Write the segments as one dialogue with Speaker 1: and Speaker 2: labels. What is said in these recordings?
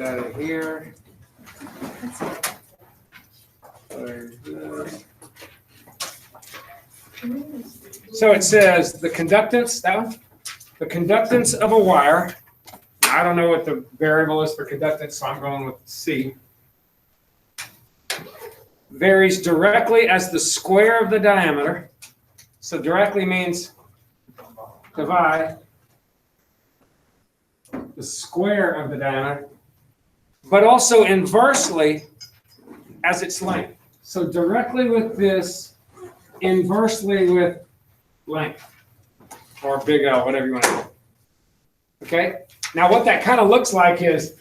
Speaker 1: out of here. So it says the conductance, that one? The conductance of a wire. I don't know what the variable is for conductance, so I'm going with C. Varies directly as the square of the diameter. So directly means divide the square of the diameter, but also inversely as its length. So directly with this, inversely with length, or big L, whatever you want to do. Okay? Now what that kind of looks like is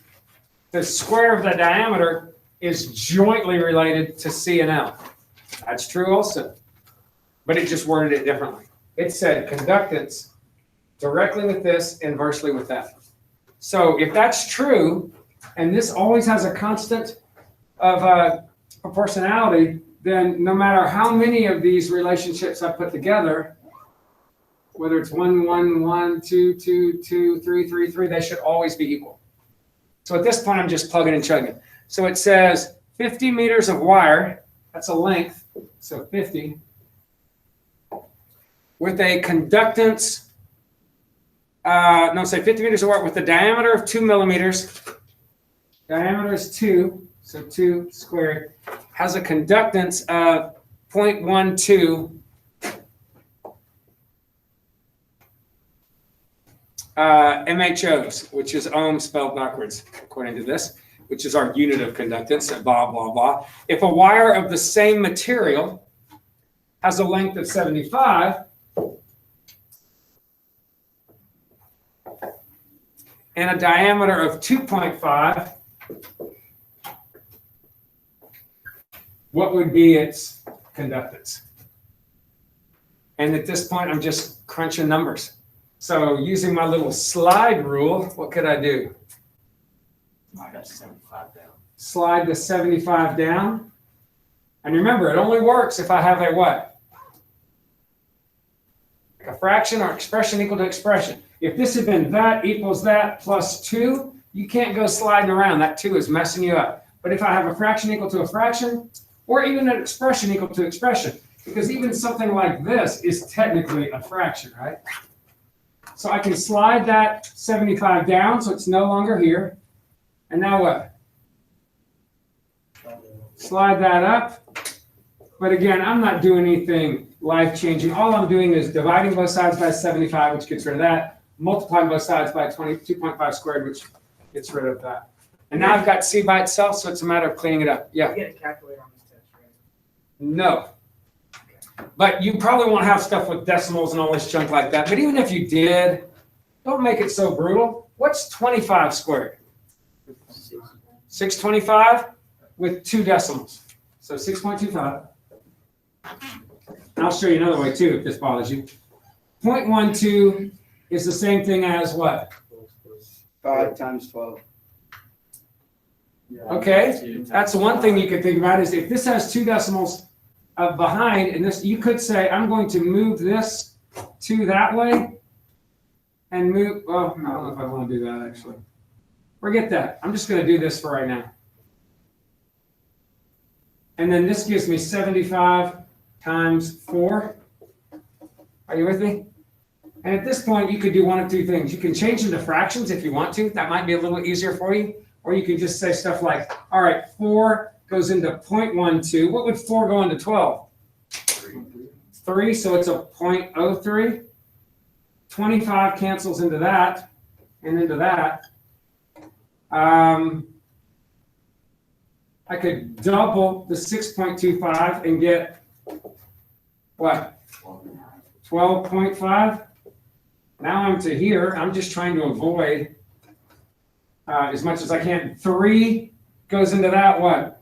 Speaker 1: the square of the diameter is jointly related to C and L. That's true also, but it just worded it differently. It said conductance directly with this, inversely with that. So if that's true, and this always has a constant of proportionality, then no matter how many of these relationships I put together, whether it's 1, 1, 1, 2, 2, 2, 3, 3, 3, they should always be equal. So at this point, I'm just plugging and chugging. So it says 50 meters of wire, that's a length, so 50, with a conductance, say 50 meters of wire with a diameter of 2 millimeters. Diameter is 2, so 2 squared, has a conductance of 0.12 MHOs, which is ohm spelled backwards, according to this, which is our unit of conductance, and blah, blah, blah. If a wire of the same material has a length of 75, and a diameter of 2.5, what would be its conductance? And at this point, I'm just crunching numbers. So using my little slide rule, what could I do?
Speaker 2: I got 75 down.
Speaker 1: Slide the 75 down. And remember, it only works if I have a what? A fraction or expression equal to expression. If this had been that equals that plus 2, you can't go sliding around. That 2 is messing you up. But if I have a fraction equal to a fraction, or even an expression equal to expression, because even something like this is technically a fraction, right? So I can slide that 75 down, so it's no longer here. And now what? Slide that up. But again, I'm not doing anything life-changing. All I'm doing is dividing both sides by 75, which gets rid of that, multiplying both sides by 2.5 squared, which gets rid of that. And now I've got C by itself, so it's a matter of cleaning it up. Yeah?
Speaker 3: You get a calculator on this test, right?
Speaker 1: No. But you probably won't have stuff with decimals and all this junk like that. But even if you did, don't make it so brutal. What's 25 squared? 625 with 2 decimals. So 6.25. And I'll show you another way too if this bothers you. 0.12 is the same thing as what?
Speaker 4: 5 times 12.
Speaker 1: Okay, that's one thing you could think about is if this has 2 decimals behind, and this, you could say, I'm going to move this to that way and move, well, I don't know if I want to do that actually. Forget that. I'm just going to do this for right now. And then this gives me 75 times 4. Are you with me? And at this point, you could do one of 2 things. You can change them to fractions if you want to. That might be a little easier for you. Or you could just say stuff like, all right, 4 goes into 0.12. What would 4 go into 12? 3, so it's a 0.03. 25 cancels into that and into that. I could double the 6.25 and get what? 12.5. Now I'm to here. I'm just trying to avoid as much as I can. 3 goes into that what?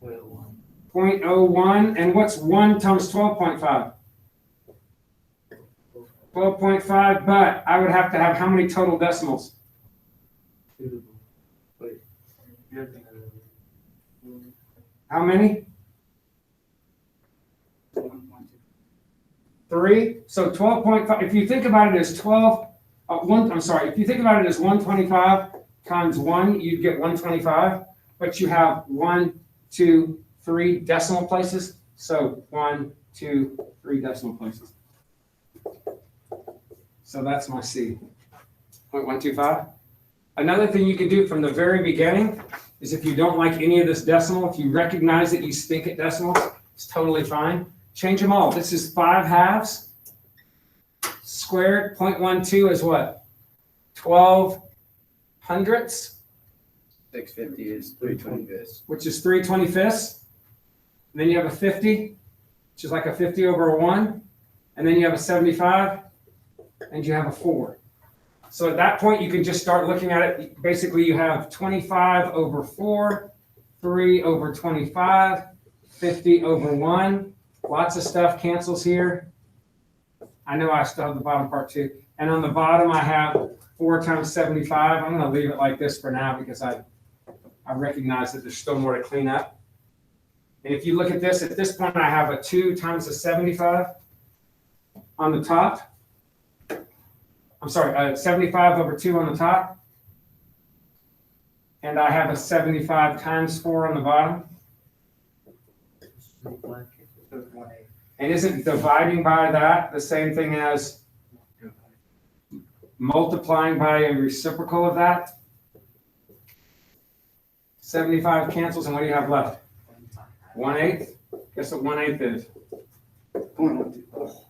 Speaker 1: 0.01. And what's 1 times 12.5? 12.5, but I would have to have how many total decimals? How many? 3. So 12.5. If you think about it as 12, if you think about it as 125 times 1, you'd get 125, but you have 1, 2, 3 decimal places. So 1, 2, 3 decimal places. So that's my C, 0.125. Another thing you can do from the very beginning is if you don't like any of this decimal, if you recognize that you stink at decimals, it's totally fine. Change them all. This is 5 halves squared. 0.12 is what? 12 hundredths,
Speaker 4: 650 is 325ths.
Speaker 1: which is 3/25ths. And then you have a 50, which is like a 50 over a 1. And then you have a 75, and you have a 4. So at that point, you can just start looking at it. Basically, you have 25 over 4, 3 over 25, 50 over 1. Lots of stuff cancels here. I know I still have the bottom part too. And on the bottom, I have 4 times 75. I'm going to leave it like this for now because I recognize that there's still more to clean up. And if you look at this point, I have a 2 times a 75 on the top. I'm sorry, 75 over 2 on the top. And I have a 75 times 4 on the bottom. And isn't dividing by that the same thing as multiplying by a reciprocal of that? 75 cancels, and what do you have left? 1/8? Guess what 1/8 is?
Speaker 4: 0.12.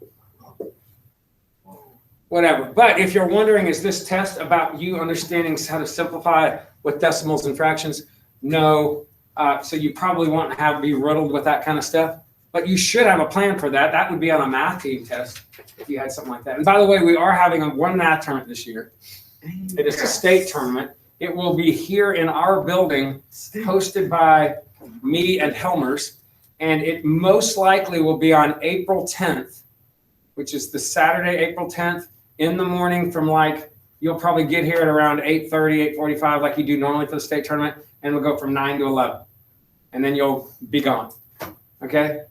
Speaker 1: Whatever. But if you're wondering, is this test about you understanding how to simplify with decimals and fractions? No. So you probably won't be riddled with that kind of stuff. But you should have a plan for that. That would be on a math team test if you had something like that. And by the way, we are having one math tournament this year. It is a state tournament. It will be here in our building, hosted by me and Helmers. And it most likely will be on April 10th, which is the Saturday, April 10th, in the morning from you'll probably get here at around 8:30, 8:45, like you do normally for the state tournament. And it'll go from 9 to 11. And then you'll be gone. Okay?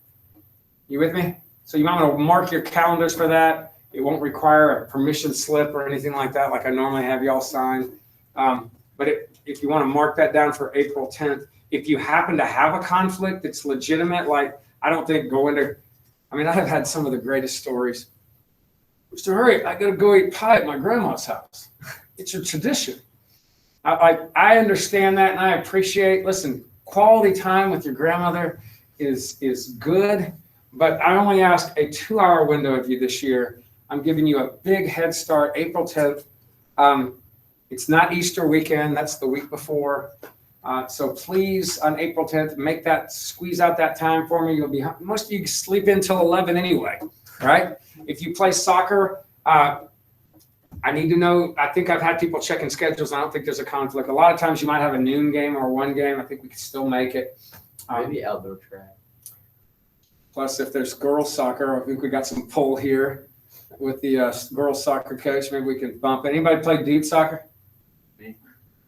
Speaker 1: You with me? So you might want to mark your calendars for that. It won't require a permission slip or anything like that, like I normally have y'all sign. But if you want to mark that down for April 10th, if you happen to have a conflict that's legitimate, I don't think I have had some of the greatest stories. Mr. Hurry, I got to go eat pie at my grandma's house. It's a tradition. I understand that, and I appreciate, listen, quality time with your grandmother is good. But I only ask a 2-hour window of you this year. I'm giving you a big head start, April 10th. It's not Easter weekend. That's the week before. So please, on April 10th, squeeze out that time for me. Most of you sleep until 11 anyway, right? If you play soccer, I need to know. I think I've had people checking schedules. I don't think there's a conflict. A lot of times you might have a noon game or 1 game. I think we can still make it.
Speaker 2: Maybe outdoor track.
Speaker 1: Plus, if there's girls soccer, I think we got some pull here with the girls soccer coach. Maybe we can bump it. Anybody play dude soccer?
Speaker 2: Me.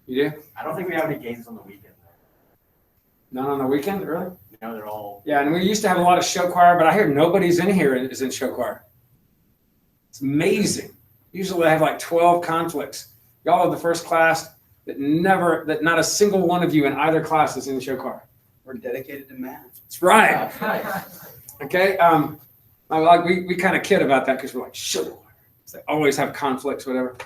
Speaker 1: You do?
Speaker 2: I don't think we have any games on the weekend, though.
Speaker 1: None on the weekend, really?
Speaker 2: No, they're all.
Speaker 1: Yeah, and we used to have a lot of show choir, but I hear nobody's in here is in show choir. It's amazing. Usually I have 12 conflicts. Y'all are the first class that not a single one of you in either class is in show choir.
Speaker 4: We're dedicated to math.
Speaker 1: That's right. Okay. We kind of kid about that because we're show choir. They always have conflicts, whatever,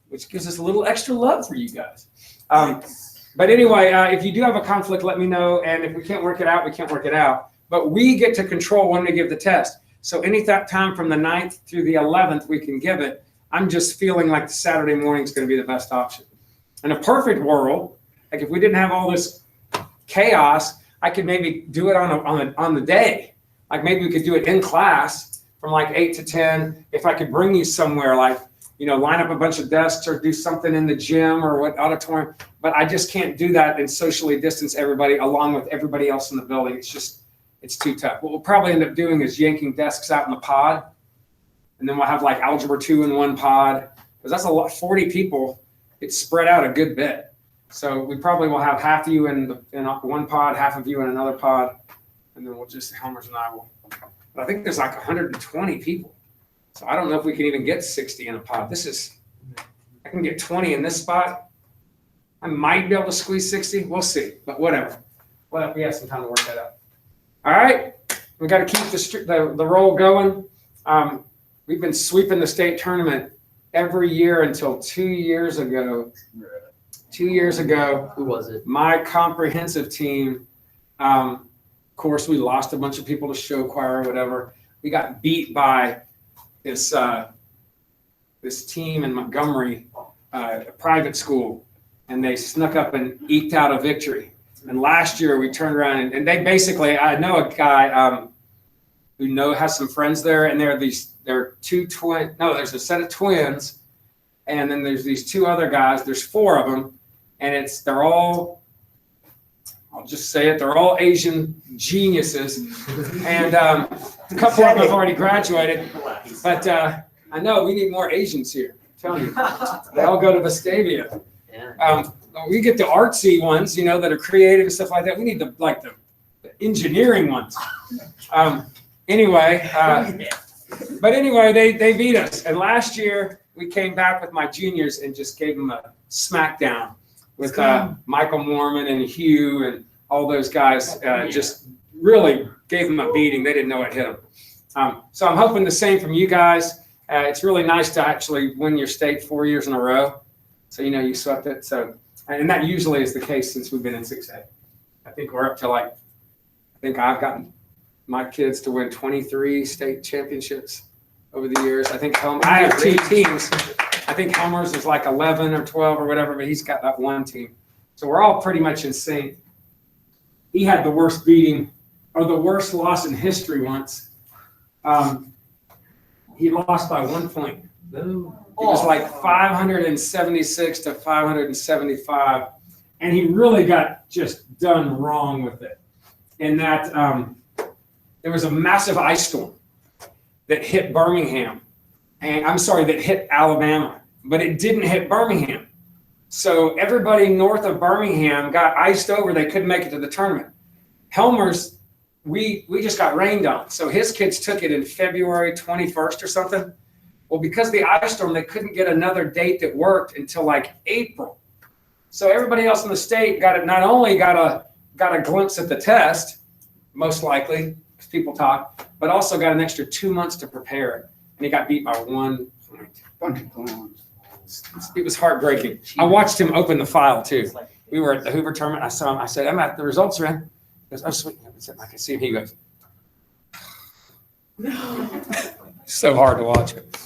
Speaker 1: which gives us a little extra love for you guys. But anyway, if you do have a conflict, let me know. And if we can't work it out, we can't work it out. But we get to control when to give the test. So any time from the 9th through the 11th, we can give it. I'm just feeling like the Saturday morning is going to be the best option. In a perfect world, if we didn't have all this chaos, I could maybe do it on the day. Maybe we could do it in class from 8 to 10. If I could bring you somewhere, line up a bunch of desks or do something in the gym or what auditorium. But I just can't do that and socially distance everybody along with everybody else in the building. It's too tough. What we'll probably end up doing is yanking desks out in the pod. And then we'll have Algebra 2 in one pod. Because that's a lot, 40 people. It's spread out a good bit. So we probably will have half of you in one pod, half of you in another pod. And then Helmers and I will. But I think there's 120 people. So I don't know if we can even get 60 in a pod. I can get 20 in this spot. I might be able to squeeze 60. We'll see, but whatever. Well, we have some time to work that out. All right, we got to keep the roll going. We've been sweeping the state tournament every year until 2 years ago. 2 years ago,
Speaker 2: Who was it?
Speaker 1: my comprehensive team, of course, we lost a bunch of people to show choir or whatever. We got beat by this team in Montgomery, a private school, and they snuck up and eked out a victory. And last year we turned around and they basically, I know a guy who has some friends there, and there's a set of twins, and then there's these two other guys. There's four of them, and they're all, I'll just say it, they're all Asian geniuses, and a couple of them have already graduated. But I know we need more Asians here. I'm telling you, they all go to Vestavia.
Speaker 2: Yeah.
Speaker 1: We get the artsy ones, that are creative and stuff like that. We need the engineering ones. Anyway, they beat us. And last year we came back with my juniors and just gave them a smackdown with Michael Mormon and Hugh and all those guys. Just really gave them a beating. They didn't know it hit them. So I'm hoping the same from you guys. It's really nice to actually win your state 4 years in a row. So, you swept it. So, and that usually is the case since we've been in 6A. I think we're up to I think I've gotten my kids to win 23 state championships over the years. I think I have two teams. I think Homer's is 11 or 12 or whatever, but he's got that one team. So we're all pretty much in sync. He had the worst beating or the worst loss in history once. He lost by 1 point. It was 576 to 575, and he really got just done wrong with it. In that there was a massive ice storm that hit Birmingham, that hit Alabama, but it didn't hit Birmingham. So everybody north of Birmingham got iced over. They couldn't make it to the tournament. Helmer's, we just got rained on. So his kids took it in February 21st or something. Well, because of the ice storm, they couldn't get another date that worked until April. So everybody else in the state not only got a glimpse at the test, most likely, because people talk, but also got an extra 2 months to prepare it. And he got beat by 1 point.
Speaker 4: Bunch of clowns.
Speaker 1: It was heartbreaking. I watched him open the file too. We were at the Hoover tournament. I saw him. I said, "I'm at the results, man." He goes, "Oh, sweet." I can see him. He goes, so hard to watch it.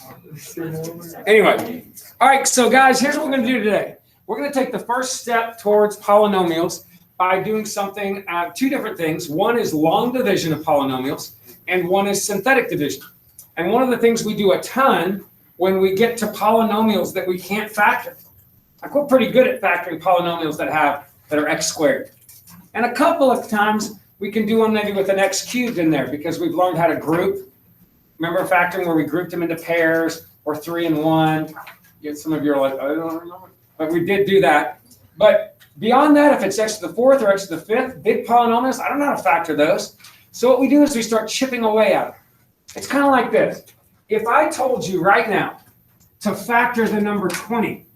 Speaker 1: Anyway, all right, so guys, here's what we're going to do today. We're going to take the first step towards polynomials by doing something, two different things. One is long division of polynomials, and one is synthetic division. And one of the things we do a ton when we get to polynomials that we can't factor. We're pretty good at factoring polynomials that are x squared. And a couple of times we can do them maybe with an x cubed in there because we've learned how to group. Remember factoring where we grouped them into pairs or 3 and 1? Some of you are like, I don't remember. But we did do that. But beyond that, if it's x to the 4th or x to the 5th, big polynomials, I don't know how to factor those. So what we do is we start chipping away at it. It's kind of like this. If I told you right now to factor the number 20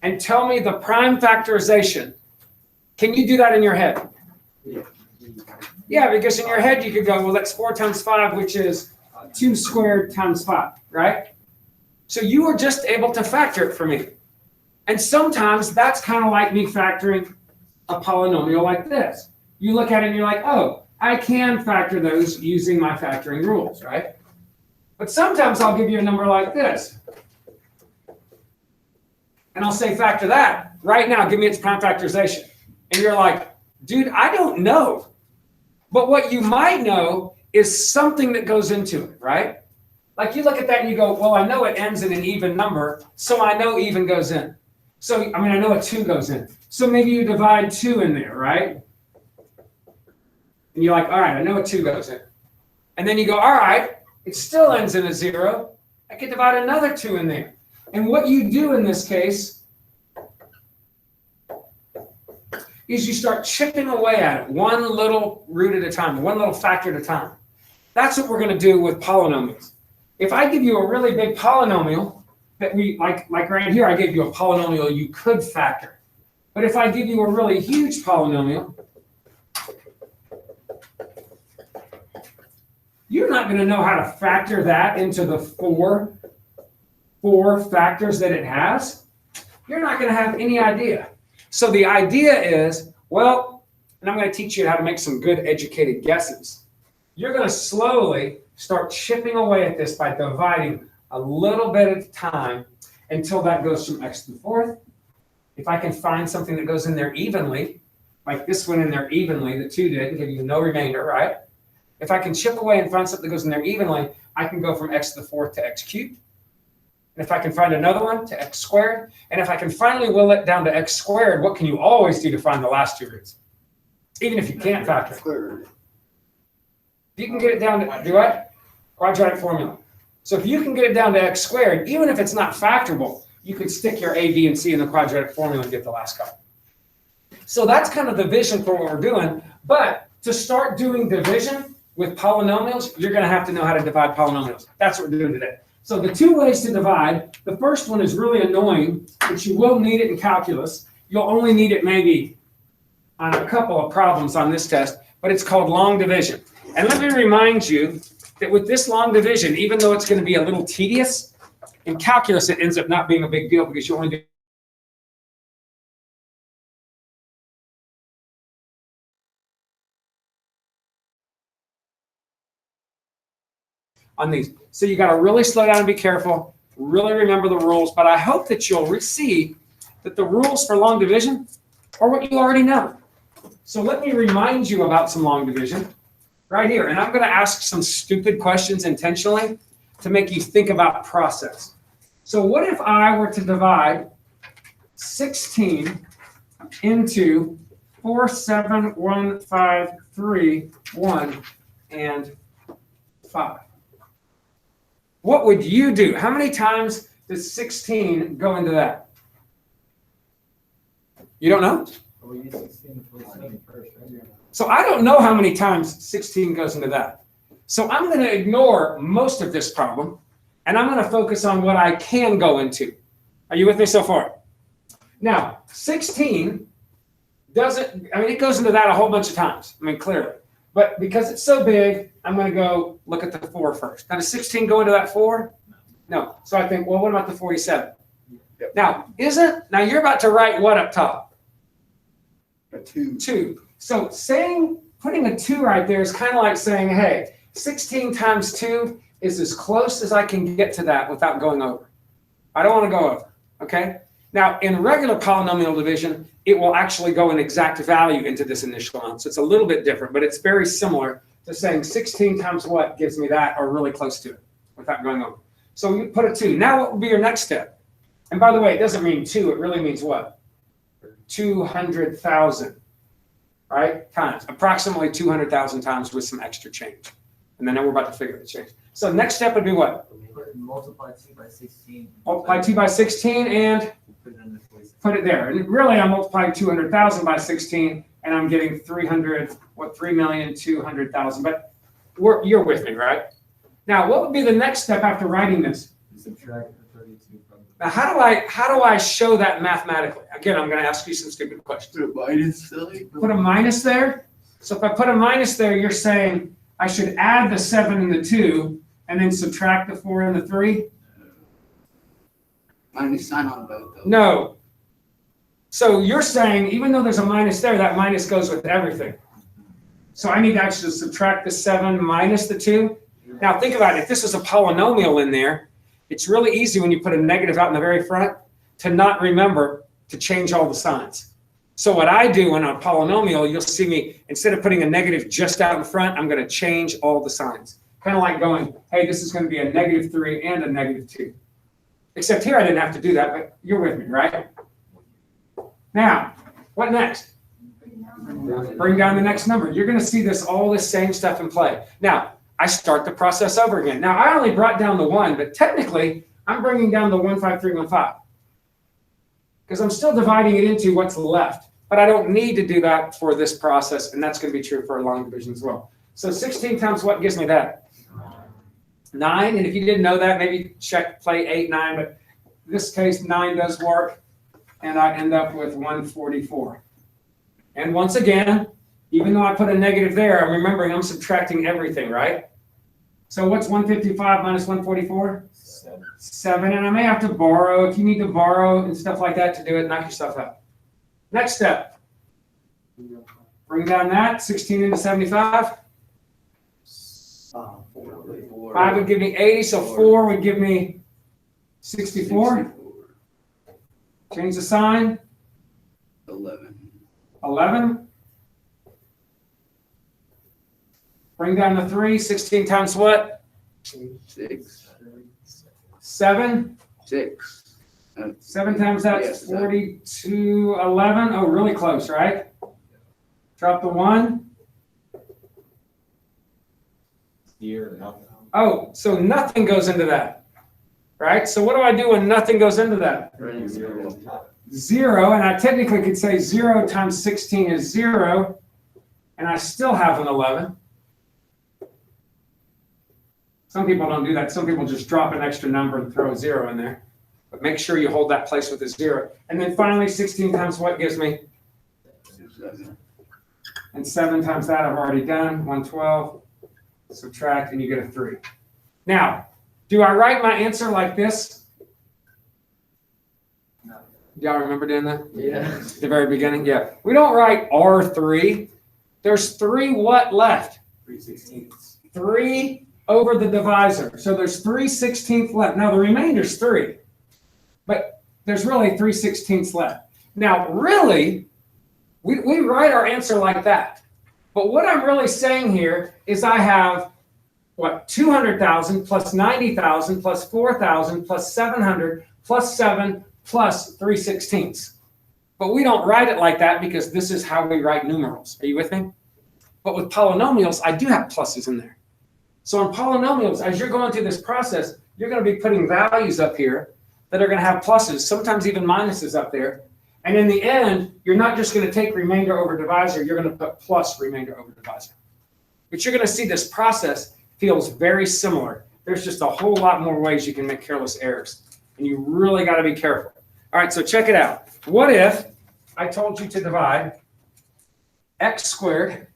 Speaker 1: and tell me the prime factorization, can you do that in your head? Yeah, because in your head you could go, well, that's 4 times 5, which is 2 squared times 5, right? So you were just able to factor it for me. And sometimes that's kind of like me factoring a polynomial like this. You look at it and you're like, oh, I can factor those using my factoring rules, right? But sometimes I'll give you a number like this. And I'll say factor that. Right now, give me its prime factorization. And you're like, dude, I don't know. But what you might know is something that goes into it, right? Like you look at that and you go, well, I know it ends in an even number, so I know even goes in. So, I know a 2 goes in. So maybe you divide 2 in there, right? And you're like, all right, I know a 2 goes in. And then you go, all right, it still ends in a 0. I can divide another 2 in there. And what you do in this case is you start chipping away at it, one little root at a time, one little factor at a time. That's what we're going to do with polynomials. If I give you a really big polynomial that we, like right here, I gave you a polynomial you could factor. But if I give you a really huge polynomial, you're not going to know how to factor that into the four factors that it has. You're not going to have any idea. So the idea is, well, and I'm going to teach you how to make some good educated guesses. You're going to slowly start chipping away at this by dividing a little bit at a time until that goes from x to the fourth. If I can find something that goes in there evenly, like this one in there evenly, the 2 did, give you no remainder, right? If I can chip away and find something that goes in there evenly, I can go from x to the fourth to x cubed. And if I can find another one, to x squared. And if I can finally will it down to x squared, what can you always do to find the last 2 roots? Even if you can't factor it. You can get it down to, do what? Quadratic formula. So if you can get it down to x squared, even if it's not factorable, you could stick your a, b, and c in the quadratic formula and get the last couple. So that's kind of the vision for what we're doing. But to start doing division with polynomials, you're going to have to know how to divide polynomials. That's what we're doing today. So the 2 ways to divide, the first one is really annoying, but you will need it in calculus. You'll only need it maybe on a couple of problems on this test, but it's called long division. And let me remind you that with this long division, even though it's going to be a little tedious, in calculus it ends up not being a big deal because you only do on these. So you got to really slow down and be careful, really remember the rules, but I hope that you'll see that the rules for long division are what you already know. So let me remind you about some long division right here. And I'm going to ask some stupid questions intentionally to make you think about process. So what if I were to divide 16 into 4, 7, 1, 5, 3, 1, and 5? What would you do? How many times does 16 go into that? You don't know? So I don't know how many times 16 goes into that. So I'm going to ignore most of this problem, and I'm going to focus on what I can go into. Are you with me so far? Now, 16 doesn't, I mean, it goes into that a whole bunch of times. I mean, clearly. But because it's so big, I'm going to go look at the 4 first. Now, does 16 go into that 4? No. So I think, well, what about the 47?
Speaker 4: Yep.
Speaker 1: Now, now you're about to write what up top?
Speaker 4: A 2.
Speaker 1: 2. So putting a 2 right there is kind of like saying, hey, 16 times 2 is as close as I can get to that without going over. I don't want to go over, okay? Now, in regular polynomial division, it will actually go an exact value into this initial amount. So it's a little bit different, but it's very similar to saying 16 times what gives me that, or really close to it, without going over. So you put a 2. Now what would be your next step? And by the way, it doesn't mean 2. It really means what? 200,000, right? Times. Approximately 200,000 times with some extra change. And then we're about to figure the change. So next step would be what?
Speaker 2: Multiply 2 by 16.
Speaker 1: Multiply 2 by 16 and put it there. And really, I'm multiplying 200,000 by 16, and I'm getting 3,200,000. But you're with me, right? Now, what would be the next step after writing this?
Speaker 2: Subtract the 32 from the...
Speaker 1: Now, how do I show that mathematically? Again, I'm going to ask you some stupid questions. Put a minus there. So if I put a minus there, you're saying I should add the 7 and the 2, and then subtract the 4 and the 3?
Speaker 4: Minus sign on both, though.
Speaker 1: No. So you're saying, even though there's a minus there, that minus goes with everything. So I need to actually subtract the 7 minus the 2. Now think about it. If this was a polynomial in there, it's really easy when you put a negative out in the very front to not remember to change all the signs. So what I do in a polynomial, you'll see me, instead of putting a negative just out in front, I'm going to change all the signs. Kind of like going, hey, this is going to be a -3 and a -2. Except here I didn't have to do that, but you're with me, right? Now, what next? Bring down the next number. You're going to see all this same stuff in play. Now, I start the process over again. Now, I only brought down the 1, but technically, I'm bringing down the 15315. Because I'm still dividing it into what's left. But I don't need to do that for this process, and that's going to be true for a long division as well. So 16 times what gives me that? 9, and if you didn't know that, maybe play 8, 9, but in this case, 9 does work. and I end up with 144. And once again, even though I put a negative there, I'm remembering I'm subtracting everything, right? So what's 155 minus 144? 7. And I may have to borrow. If you need to borrow and stuff like that to do it, knock yourself out. Next step. Bring down that, 16 into 75. 5 would give me 80, so 4 would give me 64. Change the sign. 11. Bring down the 3. 16 times what?
Speaker 4: 6.
Speaker 1: 7.
Speaker 4: 6.
Speaker 1: 7 times that's
Speaker 4: Yes,
Speaker 1: 42. 11. Oh, really close, right? Drop the 1. Oh, so nothing goes into that, right? So what do I do when nothing goes into that? 0, and I technically could say 0 times 16 is 0, and I still have an 11. Some people don't do that. Some people just drop an extra number and throw a 0 in there. But make sure you hold that place with a 0. And then finally, 16 times what gives me?
Speaker 4: 7.
Speaker 1: And 7 times that I've already done, 112. Subtract, and you get a 3. Now, do I write my answer like this?
Speaker 2: No.
Speaker 1: Do y'all remember doing that?
Speaker 2: Yeah.
Speaker 1: At the very beginning? Yeah. We don't write R3. There's 3 what left?
Speaker 2: 3/16.
Speaker 1: 3 over the divisor. So there's 3/16 left. Now the remainder's 3. But there's really 3/16 left. Now, really, we write our answer like that. But what I'm really saying here is I have, what, 200,000 plus 90,000 plus 4,000 plus 700 plus 7 plus 3/16. But we don't write it like that because this is how we write numerals. Are you with me? But with polynomials, I do have pluses in there. So in polynomials, as you're going through this process, you're going to be putting values up here that are going to have pluses, sometimes even minuses up there. And in the end, you're not just going to take remainder over divisor, you're going to put plus remainder over divisor. But you're going to see this process feels very similar. There's just a whole lot more ways you can make careless errors. And you really got to be careful. All right, so check it out. What if I told you to divide x squared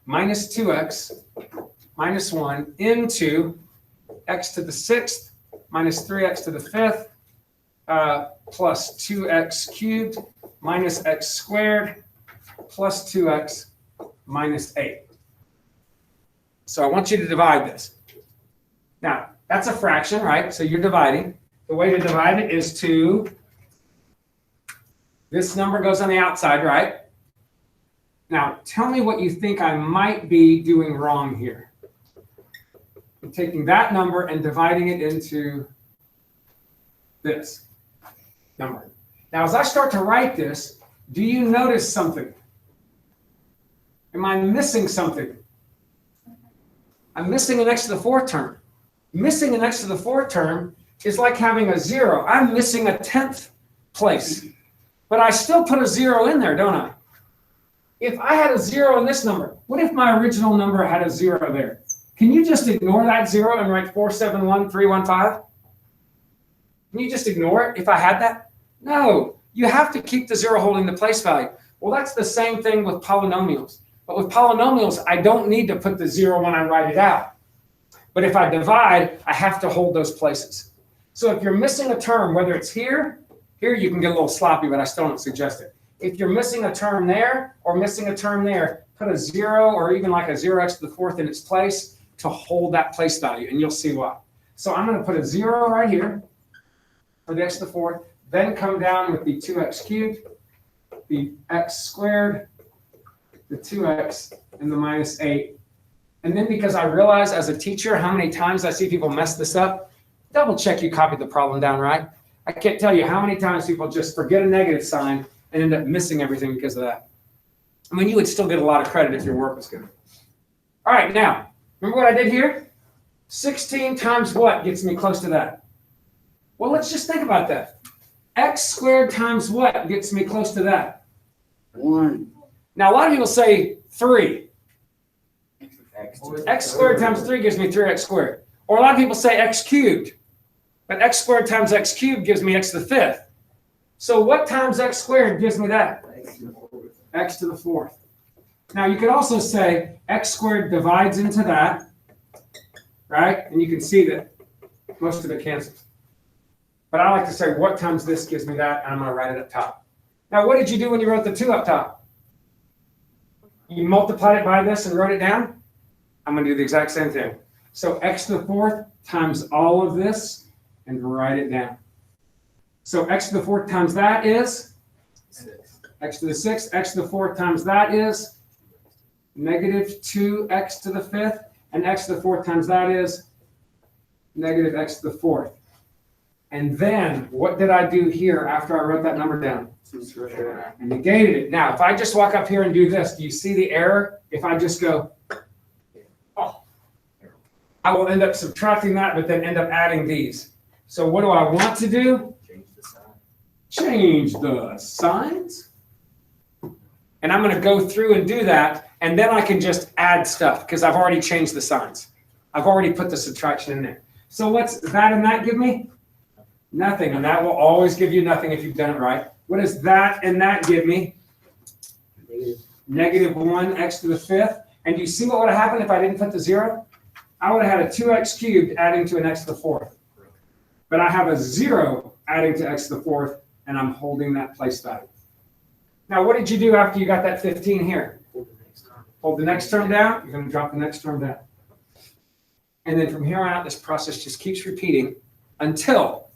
Speaker 1: minus 2x minus 1 into x to the 6th minus 3x to the 5th plus 2x cubed minus x squared plus 2x minus 8. So I want you to divide this. Now, that's a fraction, right? So you're dividing. The way to divide it is to, this number goes on the outside, right? Now, tell me what you think I might be doing wrong here. I'm taking that number and dividing it into this number. Now, as I start to write this, do you notice something? Am I missing something? I'm missing an x to the 4th term. Missing an x to the 4th term is like having a 0. I'm missing a 10th place. But I still put a 0 in there, don't I? If I had a 0 in this number, what if my original number had a 0 there? Can you just ignore that 0 and write 471315? Can you just ignore it if I had that? No, you have to keep the 0 holding the place value. Well, that's the same thing with polynomials. But with polynomials, I don't need to put the 0 when I write it out. But if I divide, I have to hold those places. So if you're missing a term, whether it's here you can get a little sloppy, but I still don't suggest it. If you're missing a term there or missing a term there, put a 0 or even like a 0x to the 4th in its place to hold that place value, and you'll see why. So I'm going to put a 0 right here for the x to the 4th, then come down with the 2x cubed, the x squared, the 2x, and the minus 8. And then because I realize as a teacher how many times I see people mess this up, double check you copied the problem down right. I can't tell you how many times people just forget a negative sign and end up missing everything because of that. I mean, you would still get a lot of credit if your work was good. All right, now, remember what I did here? 16 times what gets me close to that? Well, let's just think about that. X squared times what gets me close to that?
Speaker 4: 1.
Speaker 1: Now, a lot of people say 3. X squared times 3 gives me 3x squared. Or a lot of people say x cubed. But x squared times x cubed gives me x to the 5th. So what times x squared gives me that?
Speaker 2: X to the fourth.
Speaker 1: X to the fourth. Now you could also say x squared divides into that, right? And you can see that most of it cancels. But I like to say what times this gives me that, and I'm going to write it up top. Now what did you do when you wrote the 2 up top? You multiplied it by this and wrote it down? I'm going to do the exact same thing. So x to the fourth times all of this and write it down. So x to the fourth times that is
Speaker 2: 6.
Speaker 1: x to the sixth. X to the fourth times that is negative 2x to the fifth. And x to the fourth times that is negative x to the fourth. And then what did I do here after I wrote that number down? I negated it. Now, if I just walk up here and do this, do you see the error? If I just go, oh, I will end up subtracting that, but then end up adding these. So what do I want to do?
Speaker 2: Change the sign.
Speaker 1: Change the signs. And I'm going to go through and do that, and then I can just add stuff because I've already changed the signs. I've already put the subtraction in there. So what's that and that give me? Nothing, and that will always give you nothing if you've done it right. What does that and that give me? Negative 1x to the fifth. And do you see what would have happened if I didn't put the 0? I would have had a 2x cubed adding to an x to the fourth. But I have a 0 adding to x to the fourth, and I'm holding that place value. Now, what did you do after you got that 15 here? Hold the next term down. You're going to drop the next term down. And then from here on out, this process just keeps repeating until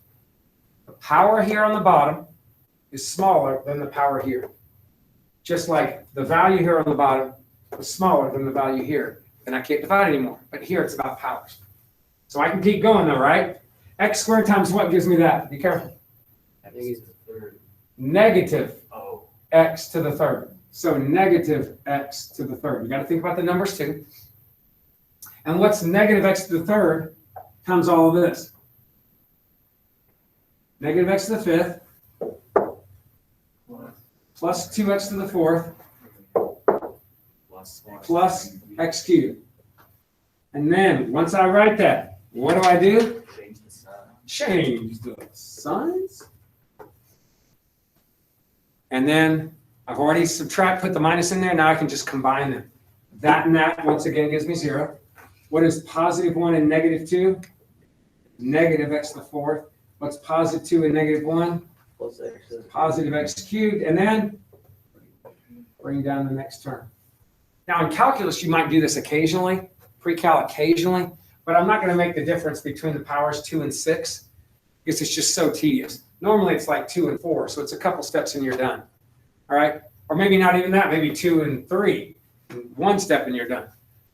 Speaker 1: the power here on the bottom is smaller than the power here. Just like the value here on the bottom was smaller than the value here. And I can't divide anymore. But here it's about powers. So I can keep going though, right? X squared times what gives me that? Be careful.
Speaker 2: Negative third.
Speaker 1: Negative
Speaker 2: Oh.
Speaker 1: x to the third. So negative x to the third. You got to think about the numbers too. And what's negative x to the third times all of this? Negative x to the fifth plus 2x to the fourth plus x cubed. And then once I write that, what do?
Speaker 2: Change the sign.
Speaker 1: Change the signs. And then I've already put the minus in there. Now I can just combine them. That and that once again gives me 0. What is positive 1 and negative 2? Negative x to the fourth. What's positive 2 and negative 1? Positive x cubed. And then bring down the next term. Now in calculus, you might do this occasionally, pre-cal occasionally, but I'm not going to make the difference between the powers 2 and 6 because it's just so tedious. Normally it's like 2 and 4, so it's a couple steps and you're done. All right? Or maybe not even that, maybe 2 and 3, 1 step and you're done.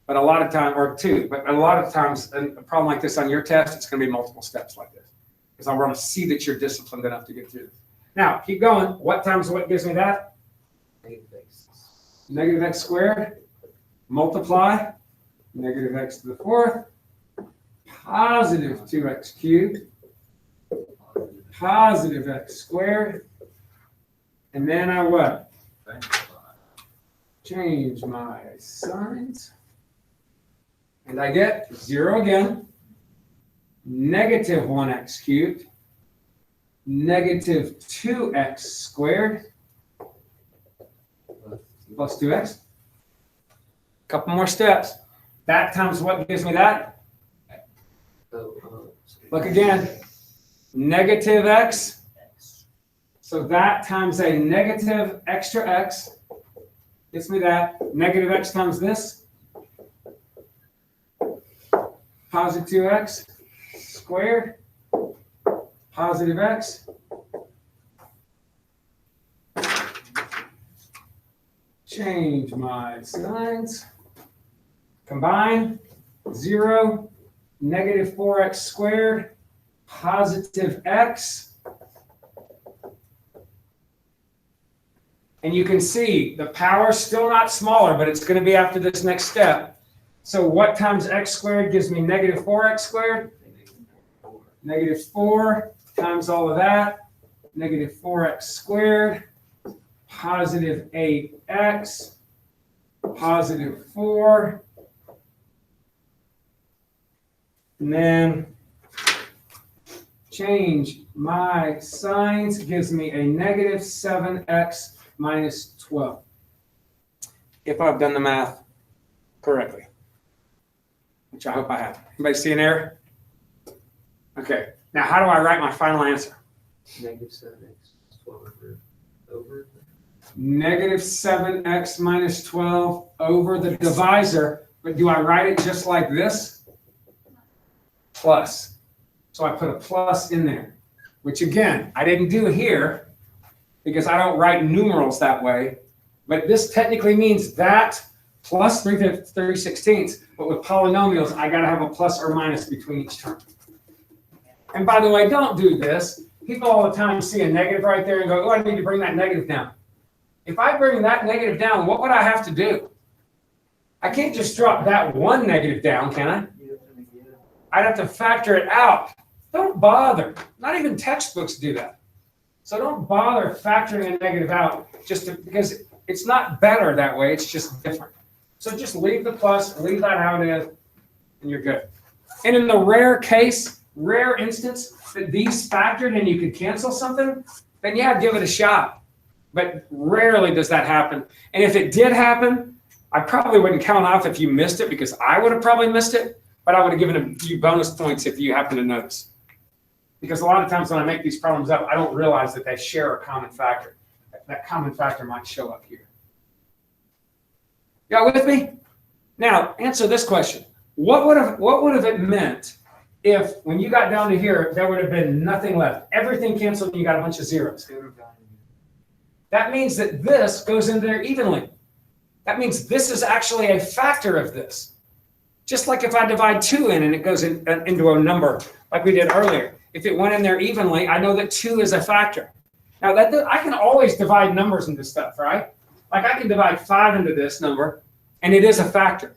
Speaker 1: But a lot of time, or 2, but a lot of times, and a problem like this on your test, it's going to be multiple steps like this. Because I want to see that you're disciplined enough to get through this. Now, keep going. What times what gives me that? Negative x squared. Multiply. Negative x to the fourth. Positive 2x cubed. Positive x squared. And then I what? Change my signs. And I get 0 again. Negative 1x cubed. Negative 2x squared. Plus 2x. Couple more steps. That times what gives me that? Look again. Negative x. So that times a negative extra x gets me that. Negative x times this. Positive 2x squared. Positive x. Change my signs. Combine. 0. Negative 4x squared. Positive x. And you can see the power's still not smaller, but it's going to be after this next step. So what times x squared gives me negative 4x squared? Negative 4 times all of that. Negative 4x squared. Positive 8x. Positive 4. And then change my signs gives me a negative 7x minus 12. If I've done the math correctly, which I hope I have. Anybody see an error? Okay, now how do I write my final answer?
Speaker 2: Negative 7x 12 over.
Speaker 1: Negative 7x minus 12 over the divisor, but do I write it just like this? Plus. So I put a plus in there, which again, I didn't do here because I don't write numerals that way, but this technically means that plus 3/16, but with polynomials, I gotta have a plus or minus between each term. And by the way, don't do this. People all the time see a negative right there and go, oh, I need to bring that negative down. If I bring that negative down, what would I have to do? I can't just drop that one negative down, can I? I'd have to factor it out. Don't bother. Not even textbooks do that. So don't bother factoring a negative out because it's not better that way. It's just different. So just leave the plus, leave that how it is, and you're good. And in the rare instance that these factored and you could cancel something, then yeah, give it a shot. But rarely does that happen. And if it did happen, I probably wouldn't count off if you missed it because I would have probably missed it, but I would have given a few bonus points if you happen to notice. Because a lot of times when I make these problems up, I don't realize that they share a common factor. That common factor might show up here. Y'all with me? Now, answer this question. What would have it meant if, when you got down to here, there would have been nothing left? Everything canceled and you got a bunch of zeros. That means that this goes in there evenly. That means this is actually a factor of this. Just like if I divide 2 in and it goes into a number like we did earlier. If it went in there evenly, I know that 2 is a factor. Now, I can always divide numbers into stuff, right? Like I can divide 5 into this number, and it is a factor.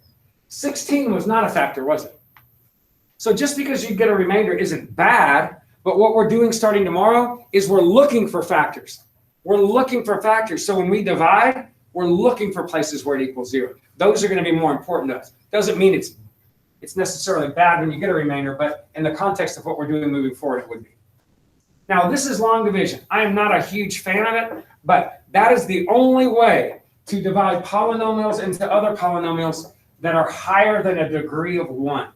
Speaker 1: 16 was not a factor, was it? So just because you get a remainder isn't bad, but what we're doing starting tomorrow is we're looking for factors. We're looking for factors. So when we divide, we're looking for places where it equals 0. Those are going to be more important to us. Doesn't mean it's necessarily bad when you get a remainder, but in the context of what we're doing moving forward, it would be. Now, this is long division. I am not a huge fan of it, but that is the only way to divide polynomials into other polynomials that are higher than a degree of 1.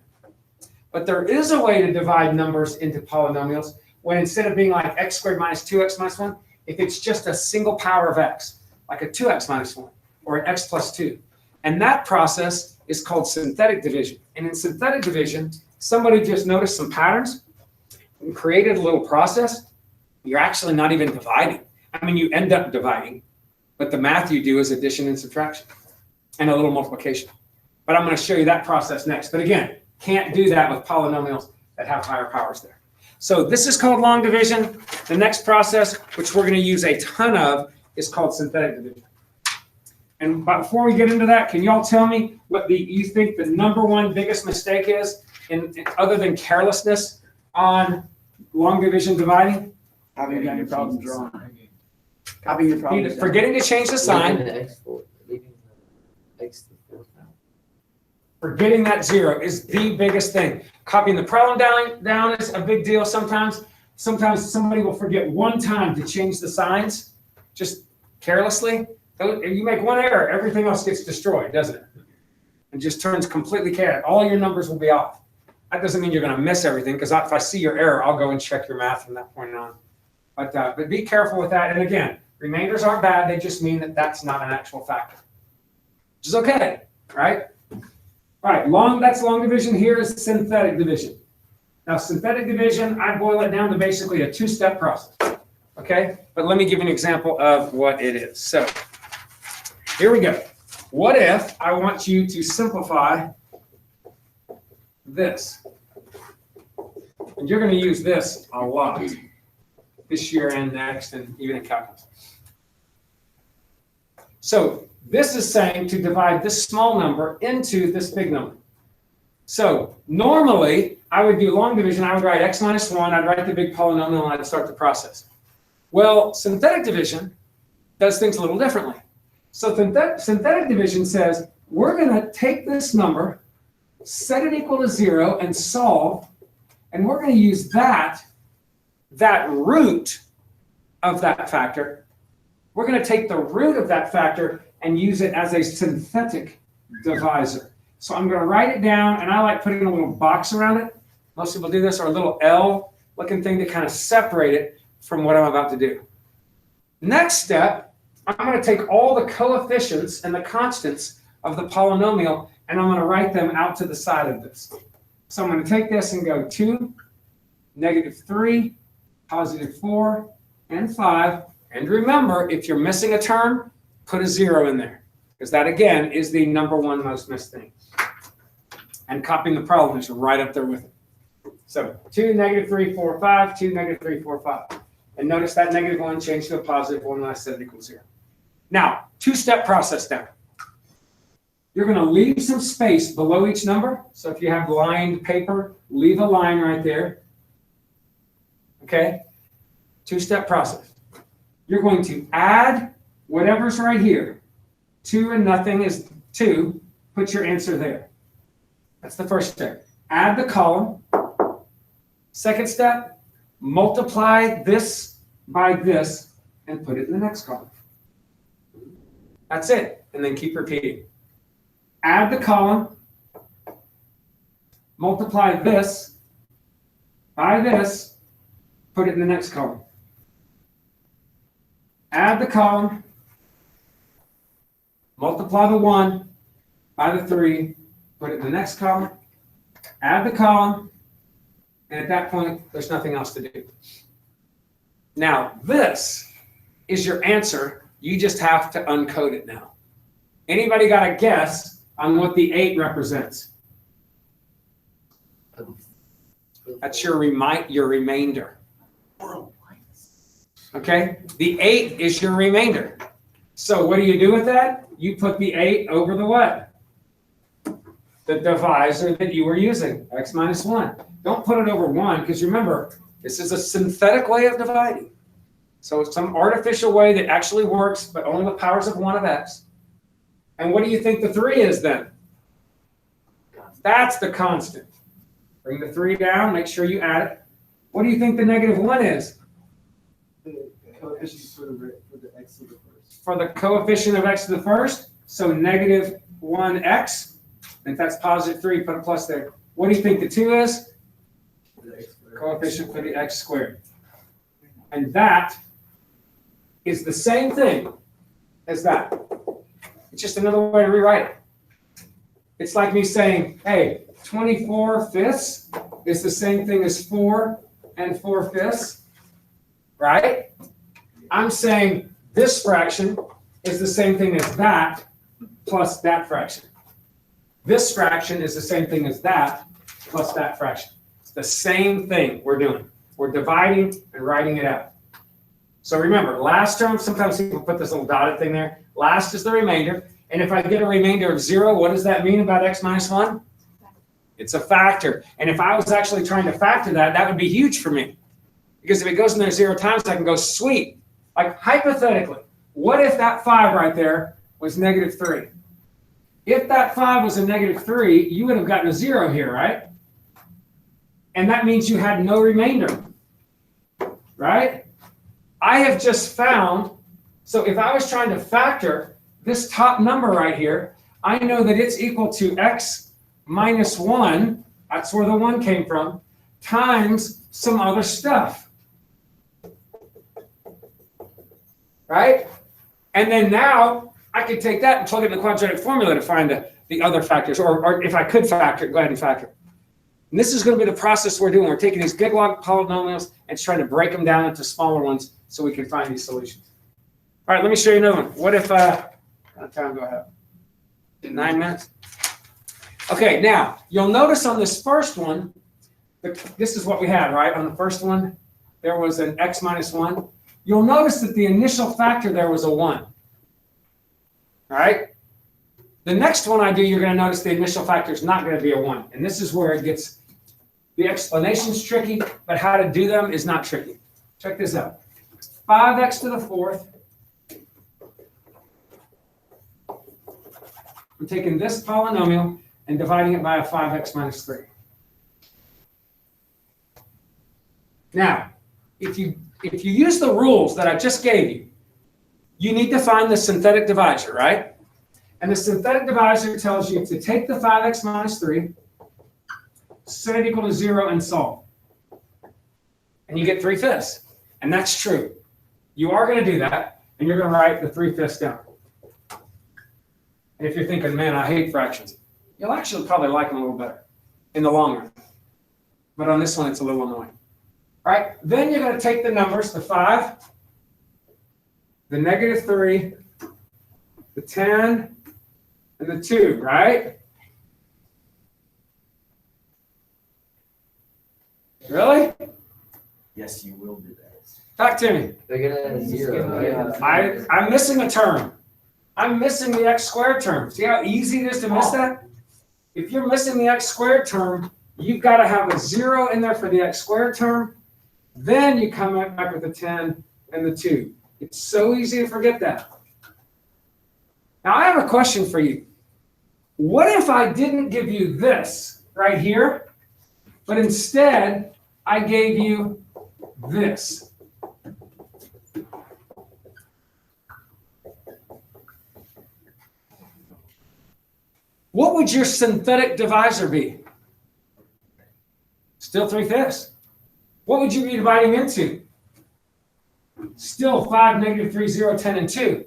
Speaker 1: But there is a way to divide numbers into polynomials when instead of being like x squared minus 2x minus 1, if it's just a single power of x, like a 2x minus 1 or an x plus 2. And that process is called synthetic division. And in synthetic division, somebody just noticed some patterns and created a little process. You're actually not even dividing. I mean, you end up dividing, but the math you do is addition and subtraction and a little multiplication. But I'm going to show you that process next. But again, can't do that with polynomials that have higher powers there. So this is called long division. The next process, which we're going to use a ton of, is called synthetic division. And before we get into that, can y'all tell me what you think the number one biggest mistake is, other than carelessness, on long division dividing?
Speaker 4: Having your problem drawn. Having your problem.
Speaker 1: Either forgetting to change the sign,
Speaker 2: Leaving the x to the 4th now.
Speaker 1: forgetting that 0 is the biggest thing. Copying the problem down is a big deal sometimes. Sometimes somebody will forget one time to change the signs, just carelessly. You make one error, everything else gets destroyed, doesn't it? It just turns completely chaotic. All your numbers will be off. That doesn't mean you're going to miss everything, because if I see your error, I'll go and check your math from that point on. But be careful with that. And again, remainders aren't bad. They just mean that that's not an actual factor, which is okay, right? All right, that's long division. Here is synthetic division. Now, synthetic division, I boil it down to basically a 2-step process, okay? But let me give you an example of what it is. So here we go. What if I want you to simplify this? And you're going to use this a lot this year and next, and even in calculus. So this is saying to divide this small number into this big number. So normally, I would do long division. I would write x minus 1. I'd write the big polynomial, and I'd start the process. Well, synthetic division does things a little differently. So synthetic division says, we're going to take this number, set it equal to 0, and solve, and we're going to use that that root of that factor, we're going to take the root of that factor and use it as a synthetic divisor. So I'm going to write it down, and I like putting a little box around it. Most people do this, or a little L looking thing to kind of separate it from what I'm about to do. Next step, I'm going to take all the coefficients and the constants of the polynomial, and I'm going to write them out to the side of this. So I'm going to take this and go 2, -3, +4, and 5. And remember, if you're missing a term, put a 0 in there, because that, again, is the number one most missed thing. And copying the problem is right up there with it. So 2, -3, 4, 5, 2, -3, 4, 5. And notice that -1 changed to a +1 when I said it equals 0. Now, two-step process now. You're going to leave some space below each number. So if you have lined paper, leave a line right there. Okay? Two-step process. You're going to add whatever's right here. 2 and nothing is 2. Put your answer there. That's the first step. Add the column. Second step, multiply this by this and put it in the next column. That's it. And then keep repeating. Add the column, multiply this by this, put it in the next column. Add the column, multiply the 1 by the 3, put it in the next column. Add the column, and at that point, there's nothing else to do. Now, this is your answer. You just have to uncode it now. Anybody got a guess on what the 8 represents? That's your remainder. Okay? The 8 is your remainder. So what do you do with that? You put the 8 over the what? The divisor that you were using, x minus 1. Don't put it over 1, because remember, this is a synthetic way of dividing. So it's some artificial way that actually works, but only with powers of 1 of x. And what do you think the 3 is then? That's the constant. Bring the 3 down, make sure you add it. What do you think the -1 is?
Speaker 4: The coefficient for the x to the first.
Speaker 1: For the coefficient of x to the first, so -1x. If that's +3, put a plus there. What do you think the 2 is?
Speaker 4: The x squared.
Speaker 1: Coefficient for the x squared. And that is the same thing as that. It's just another way to rewrite it. It's like me saying, hey, 24/5 is the same thing as 4 4/5, right? I'm saying this fraction is the same thing as that plus that fraction. This fraction is the same thing as that plus that fraction. It's the same thing we're doing. We're dividing and writing it out. So remember, last term, sometimes people put this little dotted thing there. Last is the remainder. And if I get a remainder of 0, what does that mean about x minus 1? It's a factor. And if I was actually trying to factor that, that would be huge for me. Because if it goes in there 0 times, I can go, sweet. Like hypothetically, what if that 5 right there was -3? If that 5 was a -3, you would have gotten a 0 here, right? And that means you had no remainder, right? I have just found, so if I was trying to factor this top number right here, I know that it's equal to x minus 1, that's where the 1 came from, times some other stuff, right? And then now I could take that and plug it in the quadratic formula to find the other factors, or if I could factor it, go ahead and factor it. And this is going to be the process we're doing. We're taking these big log polynomials and trying to break them down into smaller ones so we can find these solutions. All right, let me show you another one. What if, what kind of time do I have? 9 minutes? Okay, now, you'll notice on this first one, this is what we had, right? On the first one, there was an x minus 1. You'll notice that the initial factor there was a 1. All right? The next one I do, you're going to notice the initial factor is not going to be a 1. And this is where it gets, the explanation's tricky, but how to do them is not tricky. Check this out. 5x to the 4th. I'm taking this polynomial and dividing it by a 5x minus 3. Now, if you use the rules that I just gave you, you need to find the synthetic divisor, right? And the synthetic divisor tells you to take the 5x minus 3, set it equal to 0, and solve. And you get 3/5. And that's true. You are going to do that, and you're going to write the 3/5 down. And if you're thinking, man, I hate fractions, you'll actually probably like them a little better in the long run. But on this one, it's a little annoying. All right, then you're going to take the numbers, the 5, the -3, the 10, and the 2, right? Really?
Speaker 4: Yes, you will do that.
Speaker 1: Talk to me.
Speaker 2: They're gonna add a 0, right?
Speaker 1: I'm missing a term. I'm missing the x squared term. See how easy it is to miss that? If you're missing the x squared term, you've got to have a 0 in there for the x squared term. Then you come back with the 10 and the 2. It's so easy to forget that. Now I have a question for you. What if I didn't give you this right here, but instead I gave you this? What would your synthetic divisor be? Still 3/5. What would you be dividing into? Still 5, -3, 0, 10, and 2.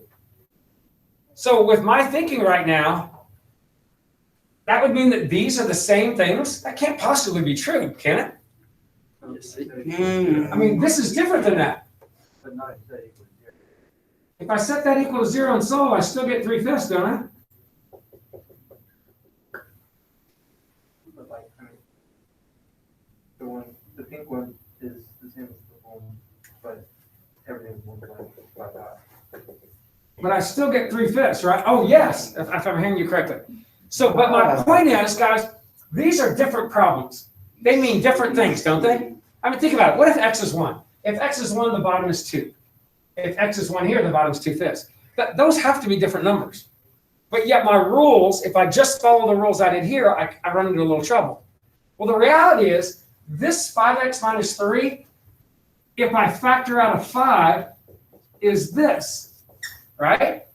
Speaker 1: So with my thinking right now, that would mean that these are the same things? That can't possibly be true, can it? I mean, this is different than that. If I set that equal to 0 and solve, I still get 3/5, don't I?
Speaker 3: The pink one is the same as the one, but everything's multiplied by 5.
Speaker 1: But I still get 3/5, right? Oh, yes, if I'm hearing you correctly. So, but my point is, guys, these are different problems. They mean different things, don't they? I mean, think about it. What if x is 1? If x is 1, the bottom is 2. If x is 1 here, the bottom is 2/5. Those have to be different numbers. But yet my rules, if I just follow the rules I did here, I run into a little trouble. Well, the reality is, this 5x minus 3, if I factor out a 5, is this, right?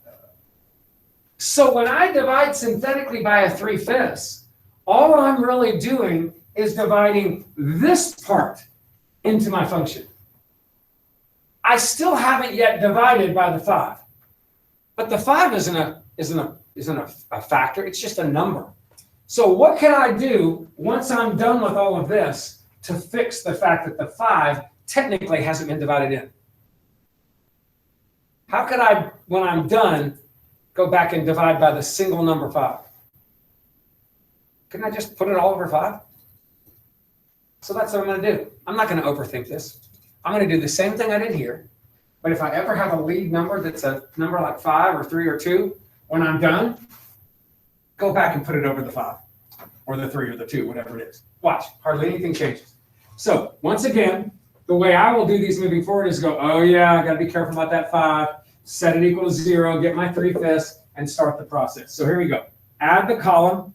Speaker 1: So when I divide synthetically by a 3/5, all I'm really doing is dividing this part into my function. I still haven't yet divided by the 5. But the 5 isn't a factor, it's just a number. So what can I do once I'm done with all of this to fix the fact that the 5 technically hasn't been divided in? How could I, when I'm done, go back and divide by the single number 5? Couldn't I just put it all over 5? So that's what I'm going to do. I'm not going to overthink this. I'm going to do the same thing I did here. But if I ever have a lead number that's a number like 5 or 3 or 2, when I'm done, go back and put it over the 5 or the 3 or the 2, whatever it is. Watch, hardly anything changes. So once again, the way I will do these moving forward is go, oh yeah, I got to be careful about that 5, set it equal to 0, get my 3/5, and start the process. So here we go. Add the column.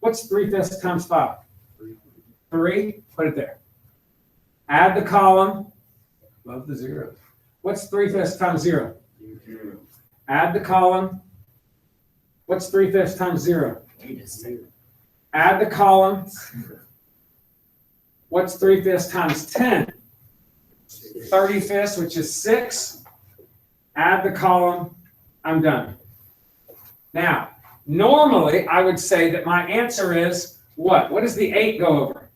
Speaker 1: What's 3/5 times 5? 3, put it there. Add the column. Love the zeros. What's 3/5 times 0?
Speaker 4: 0.
Speaker 1: Add the column. What's 3/5 times 0? Add the column. What's 3/5 times 10? 30/5, which is 6. Add the column. I'm done. Now, normally I would say that my answer is what? What does the 8 go over?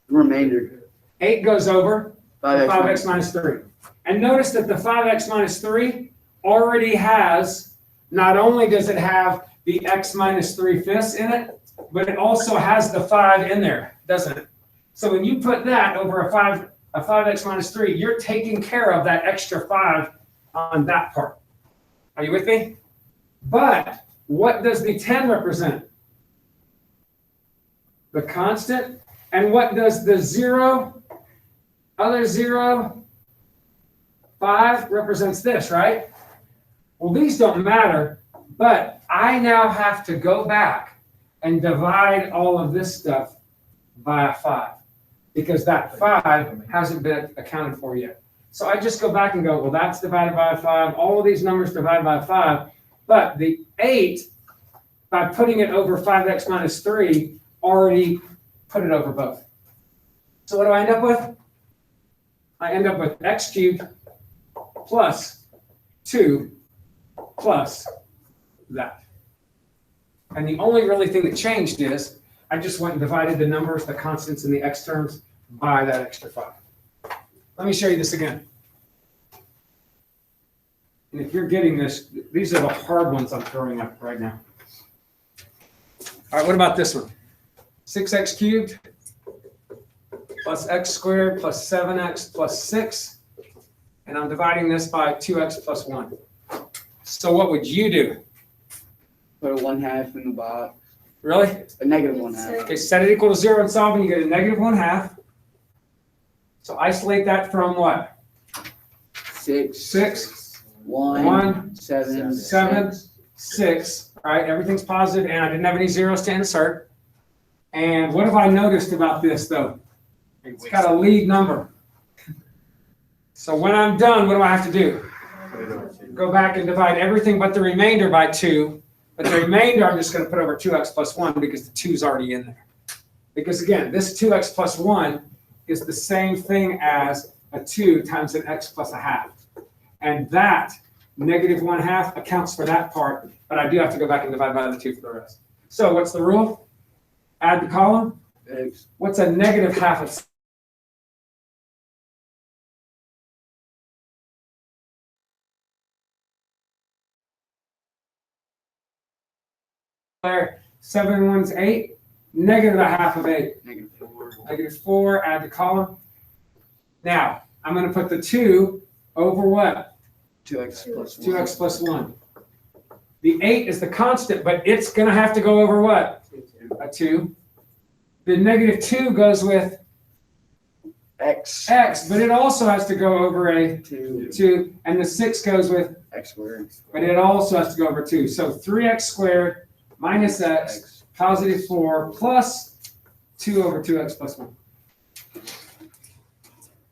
Speaker 4: Remainder.
Speaker 1: 8 goes over
Speaker 4: 5x
Speaker 1: 5x minus 3. And notice that the 5x minus 3 already has, not only does it have the x minus 3/5 in it, but it also has the 5 in there, doesn't it? So when you put that over a 5x minus 3, you're taking care of that extra 5 on that part. Are you with me? But what does the 10 represent? The constant. And what does the 0, other 0, 5 represents this, right? Well, these don't matter, but I now have to go back and divide all of this stuff by a 5. because that 5 hasn't been accounted for yet. So I just go back and go, well, that's divided by 5, all of these numbers divided by 5, but the 8, by putting it over 5x minus 3, already put it over both. So what do I end up with? I end up with x cubed plus 2 plus that. And the only really thing that changed is I just went and divided the numbers, the constants in the x terms, by that extra 5. Let me show you this again. And if you're getting this, these are the hard ones I'm throwing up right now. All right, what about this one? 6x cubed plus x squared plus 7x plus 6. And I'm dividing this by 2x plus 1. So what would you do?
Speaker 4: Put a 1/2 in the box.
Speaker 1: Really?
Speaker 4: A negative 1/2.
Speaker 1: Okay, set it equal to 0 and solve, and you get a negative 1/2. So isolate that from what?
Speaker 4: 6,
Speaker 1: 1,
Speaker 4: 1, 7,
Speaker 1: 7, 6. All right, everything's positive, and I didn't have any zeros to insert. And what have I noticed about this, though? It's got a lead number. So when I'm done, what do I have to do? Go back and divide everything but the remainder by 2. But the remainder, I'm just going to put over 2x plus 1 because the 2 is already in there. Because again, this 2x plus 1 is the same thing as a 2 times an x plus a half. And that negative 1/2 accounts for that part, but I do have to go back and divide by the 2 for the rest. So what's the rule? Add the column.
Speaker 4: X.
Speaker 1: What's a negative half of there? 7 and 1 is 8. Negative a half of 8.
Speaker 4: Negative 4.
Speaker 1: Negative 4, add the column. Now, I'm going to put the 2 over what?
Speaker 4: 2x plus 1.
Speaker 1: 2x plus 1. The 8 is the constant, but it's going to have to go over what? A 2. The negative 2 goes with
Speaker 4: X.
Speaker 1: x, but it also has to go over a
Speaker 4: 2.
Speaker 1: 2. And the 6 goes with,
Speaker 4: X squared.
Speaker 1: but it also has to go over 2. So 3x squared minus x, positive 4, plus 2 over 2x plus 1.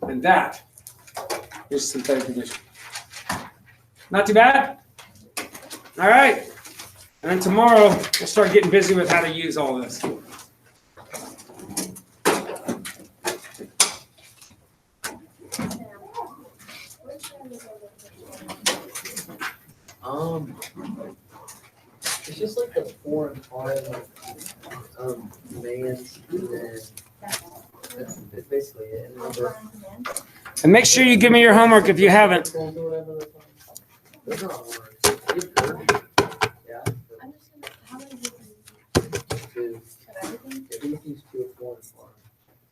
Speaker 1: And that is synthetic division. Not too bad? All right. And then tomorrow, we'll start getting busy with how to use all this.
Speaker 2: It's just like the 4 and 5, commands, and then that's basically it. And number.
Speaker 1: And make sure you give me your homework if you haven't.
Speaker 2: Those are not words. You've heard. Yeah.
Speaker 5: I'm just gonna, how many do
Speaker 2: Two.
Speaker 5: everything?
Speaker 2: Yeah, you use 2 of 4 and 5.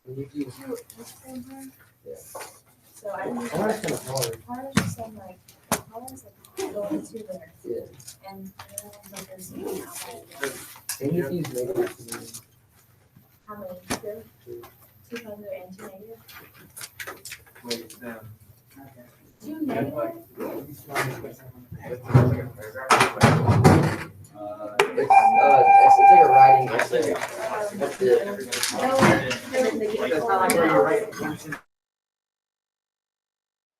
Speaker 2: And you use,
Speaker 5: Two, what's going on?
Speaker 2: Yeah.
Speaker 5: So I didn't.
Speaker 2: oh, that's kind of hard.
Speaker 5: Part is just saying like, the columns like going to there,
Speaker 2: Yeah.
Speaker 5: and the other ones like there's something outside of there.
Speaker 2: And you use negative commands.
Speaker 5: How many? Two?
Speaker 2: Two.
Speaker 5: 2 positive and 2 negative?
Speaker 3: Wait, no.
Speaker 5: 2 negative?
Speaker 2: It's like a writing essay.
Speaker 5: Um,
Speaker 2: That's it.
Speaker 5: No, no, they get
Speaker 3: It's not like where you're right.